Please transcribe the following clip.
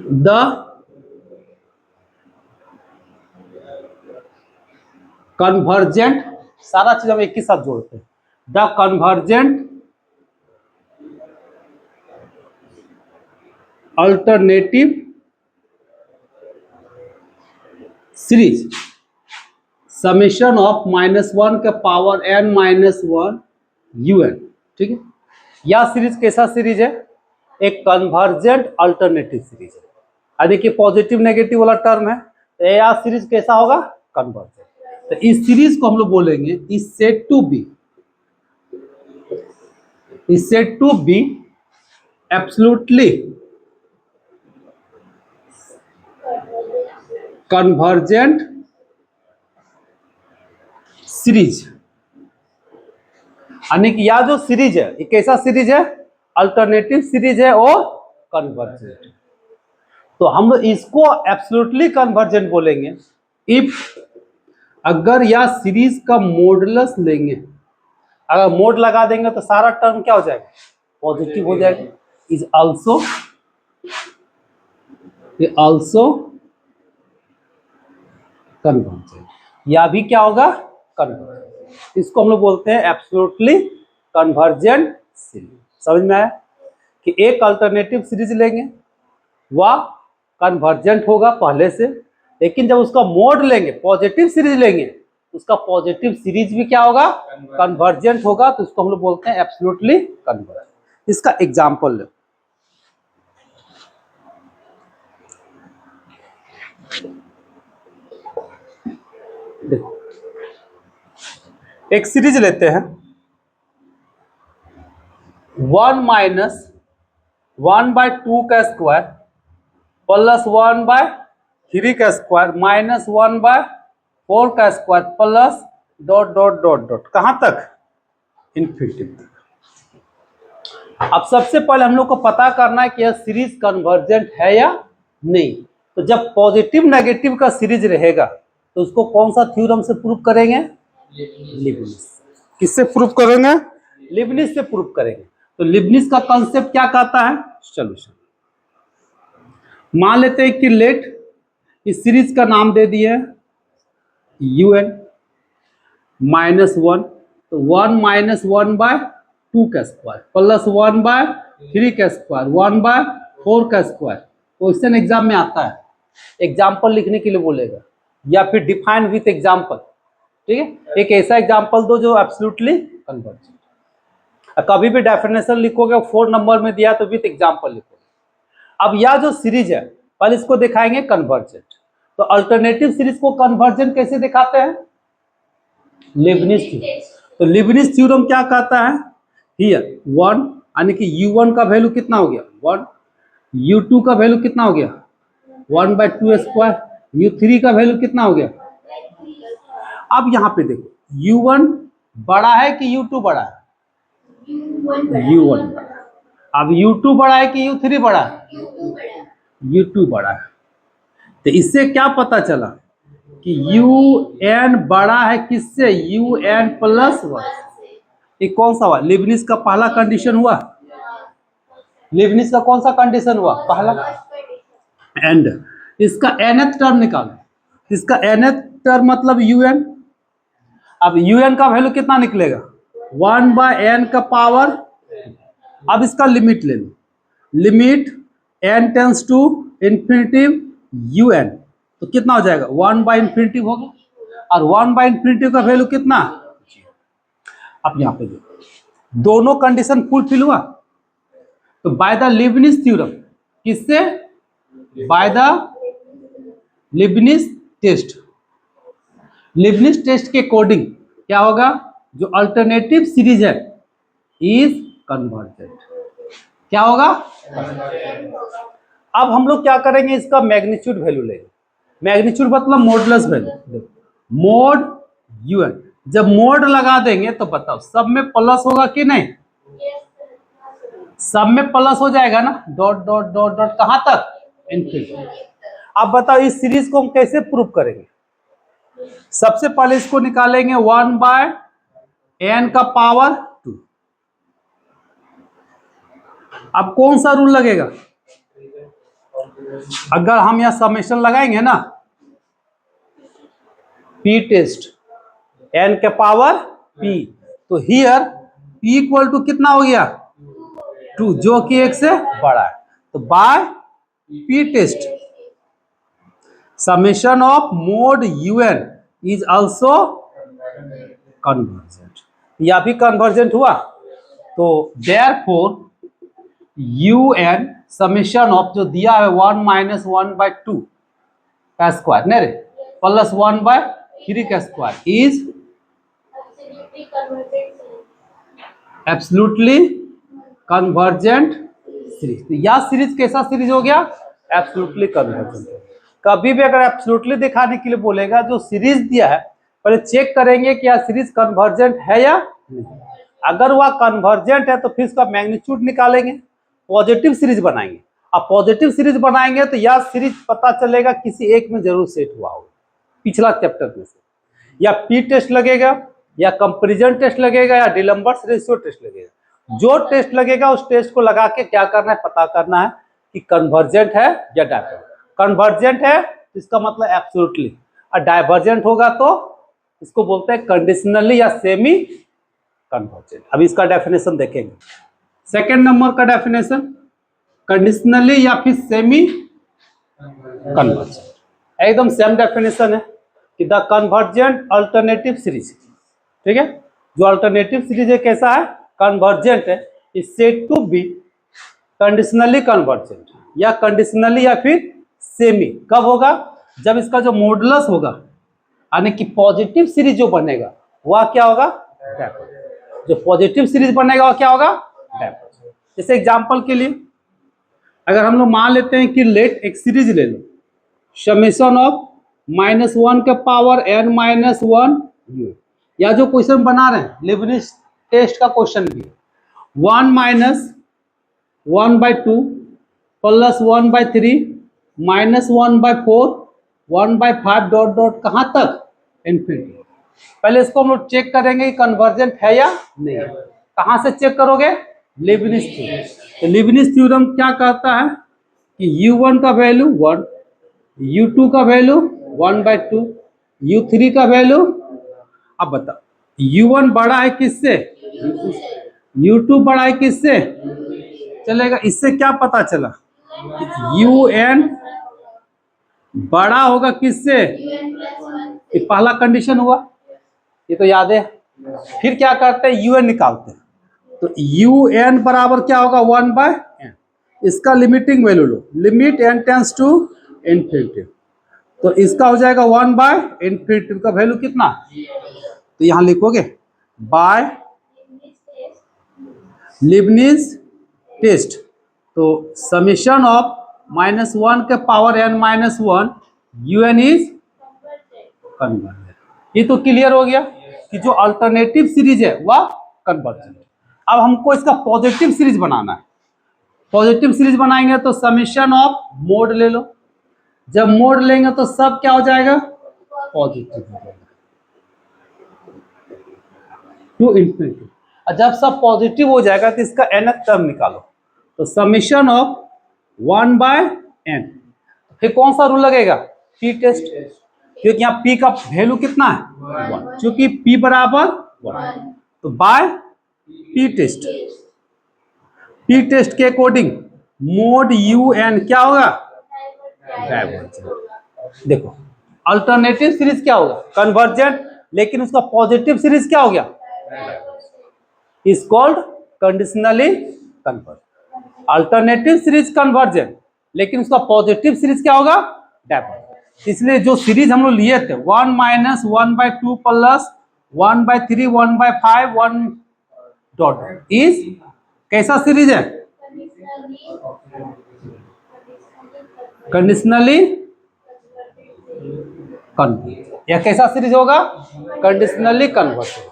The convergent, सारा चीज हम एक ही साथ जोड़ते हैं, the convergent alternative series summation of -1 के पावर n -1 un। ठीक है, यह सीरीज कैसा सीरीज है? एक कन्वर्जेंट अल्टरनेटिव सीरीज है, यानी कि पॉजिटिव नेगेटिव वाला टर्म है, तो यह सीरीज कैसा होगा? कन्वर्जेंट। तो इस सीरीज को हम लोग बोलेंगे is said to be absolutely convergent series, यानी कि यह जो सीरीज है ये कैसा सीरीज है? अल्टरनेटिव सीरीज है और कन्वर्जेंट। तो हम इसको एब्सोल्युटली कन्वर्जेंट बोलेंगे इफ, अगर यह सीरीज का मॉडुलस लेंगे, अगर मोड लगा देंगे तो सारा टर्म क्या हो जाएगा? पॉजिटिव हो जाएगा। इज आल्सो कन्वर्जेंट, या भी क्या होगा? कन्वर्जेंट। इसको हम लोग बोलते हैं एब्सोल्युटली कन्वर्जेंट सीरीज। समझ में आया कि एक अल्टरनेटिव सीरीज लेंगे वह कन्वर्जेंट होगा पहले से, लेकिन जब उसका मोड लेंगे, पॉजिटिव सीरीज लेंगे, उसका पॉजिटिव सीरीज भी क्या होगा? कन्वर्जेंट होगा। तो उसको हम लोग बोलते हैं एब्सोल्युटली कन्वर्जेंट। इसका एग्जांपल लो, देखो एक सीरीज लेते हैं 1 माइनस 1/2 का स्क्वायर प्लस 1/3 का स्क्वायर माइनस 1/4 का square plus dot dot dot dot, कहां तक? इन्फिनिटी तक। अब सबसे पहले हम लोग को पता करना है कि यह सीरीज कन्वर्जेंट है या नहीं। तो जब पॉजिटिव नेगेटिव का सीरीज रहेगा तो उसको कौन सा थ्योरम से प्रूव करेंगे? लीबनिज। किससे प्रूव करेंगे? लीबनिज से प्रूव करेंगे। तो लीबनिज का कॉन्सेप्ट क्या कहता है? सॉल्यूशन। मान लेते हैं कि लेट इस सीरीज का नाम दे दिए un -1, तो 1 - 1/2 का स्क्वायर प्लस 1/3 का स्क्वायर 1/4 का स्क्वायर। क्वेश्चन एग्जाम में आता है, एग्जाम्पल लिखने के लिए बोलेगा या फिर डिफाइन विथ एग्जाम्पल। ठीक है, एक ऐसा एग्जाम्पल दो जो एब्सोल्युटली कन्वर्जेंट। कभी भी डेफिनेशन लिखोगे 4 नंबर में दिया तो विथ एग्जाम्पल लिखोगे। अब यह जो सीरीज है पहले इसको दिखाएंगे कन्वर्जेंट। तो अल्टरनेटिव सीरीज को कन्वर्जेंट कैसे दिखाते हैं? Leibniz theorem. तो लीबनिज थ्योरम क्या कहता है? हियर 1, यानी कि u1 का वैल्यू कितना हो गया? 1, u2 का वैल्यू कितना हो गया? 1/2 स्क्वायर, u3 का वैल्यू कितना हो गया? अब यहां पे देखो u1 बड़ा है कि u2 बड़ा है? u1 बड़ा है। अब u2 बड़ा है कि u3 बड़ा है? u2 बड़ा है। तो इससे क्या पता चला कि un बड़ा है किससे? un + 1। ये कौन सा हुआ? लीबनिज का पहला कंडीशन हुआ। लीबनिज का कौन सा कंडीशन हुआ? पहला। एंड इसका nth टर्म निकालो, इसका nth टर्म मतलब un। अब un का वैल्यू कितना निकलेगा? 1/n का पावर। अब इसका लिमिट ले लो, limit n tends to infinity un, तो कितना हो जाएगा? 1/∞ होगा। और 1/∞ का वैल्यू कितना? अब यहां पे देखो दोनों कंडीशन फुलफिल हुआ। तो बाय द लीबनिज थ्योरम, किससे? By the Leibniz test. Leibniz test के अकॉर्डिंग क्या होगा? जो अल्टरनेटिव सीरीज है इज कन्वर्जेंट। क्या होगा? अब हम लोग क्या करेंगे? इसका मैग्नीट्यूड वैल्यू लेंगे। मैग्नीट्यूड मतलब मॉडुलस वैल्यू, मोड un। जब मोड लगा देंगे तो बताओ सब में प्लस होगा कि नहीं? सब में प्लस हो जाएगा ना, डॉट डॉट डॉट डॉट, कहां तक? इनफिनिटी। अब बताओ इस सीरीज को हम कैसे प्रूव करेंगे? सबसे पहले इसको निकालेंगे 1/n का पावर 2। अब कौन सा रूल लगेगा? अगर हम यहाँ समेशन लगाएंगे ना, पी टेस्ट एन के पावर पी, तो हियर पी इक्वल टू कितना हो गया 2, जो कि 1 से बड़ा है। तो by P test summation of mod un is also convergent, या भी कन्वर्जेंट हुआ। तो देयरफॉर un समेशन ऑफ जो दिया है 1 माइनस 1/2 का स्क्वायर नहीं रे प्लस 1/3 का square is absolutely convergent series. तो यह सीरीज कैसा सीरीज हो गया? Absolutely convergent. कभी भी अगर एब्सोल्युटली दिखाने के लिए बोलेगा, जो सीरीज दिया है पहले चेक करेंगे कि यह सीरीज कन्वर्जेंट है या नहीं। अगर वह कन्वर्जेंट है तो फिर इसका मैग्नीट्यूड निकालेंगे, पॉजिटिव सीरीज बनाएंगे। अब पॉजिटिव सीरीज बनाएंगे तो यह सीरीज पता चलेगा किसी एक में जरूर सेट हुआ होगा पिछला चैप्टर में से, या पी टेस्ट लगेगा, या कंपैरिजन टेस्ट लगेगा, या डिलम्बर्स रेशियो टेस्ट लगेगा। जो टेस्ट लगेगा उस टेस्ट को लगा के क्या करना है, पता करना है कि कन्वर्जेंट है या डाइवर्जेंट। कन्वर्जेंट है तो इसका मतलब एब्सोल्युटली, और डाइवर्जेंट होगा तो इसको बोलते हैं कंडीशनली या सेमी कन्वर्जेंट। अब इसका डेफिनेशन देखेंगे। सेकेंड नंबर का डेफिनेशन कंडीशनली या फिर सेमी कन्वर्जेंट, एकदम सेम डेफिनेशन है कि द कन्वर्जेंट अल्टरनेटिव सीरीज, ठीक है। जो अल्टरनेटिव सीरीज है कैसा है? कन्वर्जेंट है, is said to be conditionally convergent, या कंडीशनली या फिर सेमी। कब होगा? जब इसका जो मॉडुलस होगा, यानी कि पॉजिटिव सीरीज जो बनेगा वह क्या होगा? डाइवर्जेंट। जो पॉजिटिव सीरीज बनेगा वह क्या होगा? डाइवर्जेंट। जैसे एग्जांपल के लिए अगर हम लोग मान लेते हैं कि लेट एक सीरीज ले लो, समेशन ऑफ -1 के पावर n-1 u, या जो क्वेश्चन बना रहे हैं लीबनिज़ टेस्ट का क्वेश्चन भी 1 minus 1/2 plus 1/3 minus 1/4 1/5 dot dot कहाँ तक? इन्फिनिटी। पहले इसको हम लोग चेक करेंगे कि कन्वर्जेंट है या नहीं है। कहाँ से चेक करोगे? Leibniz theorem. तो लीबनिज़ थ्योरम क्या कहता है कि u1 का वैल्यू 1, u2 का वैल्यू 1/2, u3 का वैल्यू, अब बताओ u1 बड़ा है किससे? u2 बड़ा है किससे? चलेगा। इससे क्या पता चला? un बड़ा होगा किससे? ये पहला कंडीशन हुआ, ये तो याद है। फिर क्या करते हैं? un निकालते हैं। तो un बराबर क्या होगा? 1/n। इसका लिमिटिंग वैल्यू लो, limit n tends to infinity, तो इसका हो जाएगा 1/∞ का वैल्यू कितना? तो यहां लिखोगे बाय लीबनिज़ टेस्ट। तो समेशन ऑफ -1 के power n-1 un is convergent. ये तो क्लियर हो गया कि जो अल्टरनेटिव सीरीज है वह कन्वर्जेंट। अब हमको इसका पॉजिटिव सीरीज बनाना है। पॉजिटिव सीरीज बनाएंगे तो समेशन ऑफ मोड ले लो, जब मोड लेंगे तो सब क्या हो जाएगा? पॉजिटिव हो जाएगा टू इन्फिनिटी। और जब सब पॉजिटिव हो जाएगा तो इसका nth टर्म निकालो, तो समेशन ऑफ 1/n। फिर कौन सा रूल लगेगा? पी टेस्ट, क्योंकि यहाँ p का वैल्यू कितना है? 1, क्योंकि p बराबर 1, तो by P test. P test के अकॉर्डिंग मोड un क्या होगा? डाइवर्जेंट। देखो अल्टरनेटिव सीरीज क्या होगा? कन्वर्जेंट, लेकिन उसका पॉजिटिव सीरीज क्या हो गया? Is called conditionally convergent. Alternative series convergent, लेकिन उसका पॉजिटिव सीरीज क्या होगा? डाइवर्जेंट। इसलिए जो सीरीज हम लोग लिए थे 1 माइनस 1/2 प्लस 1/3 1/5 1 डॉट इज कैसा सीरीज है? Conditionally convergent. यह कैसा सीरीज होगा? Conditionally convergent.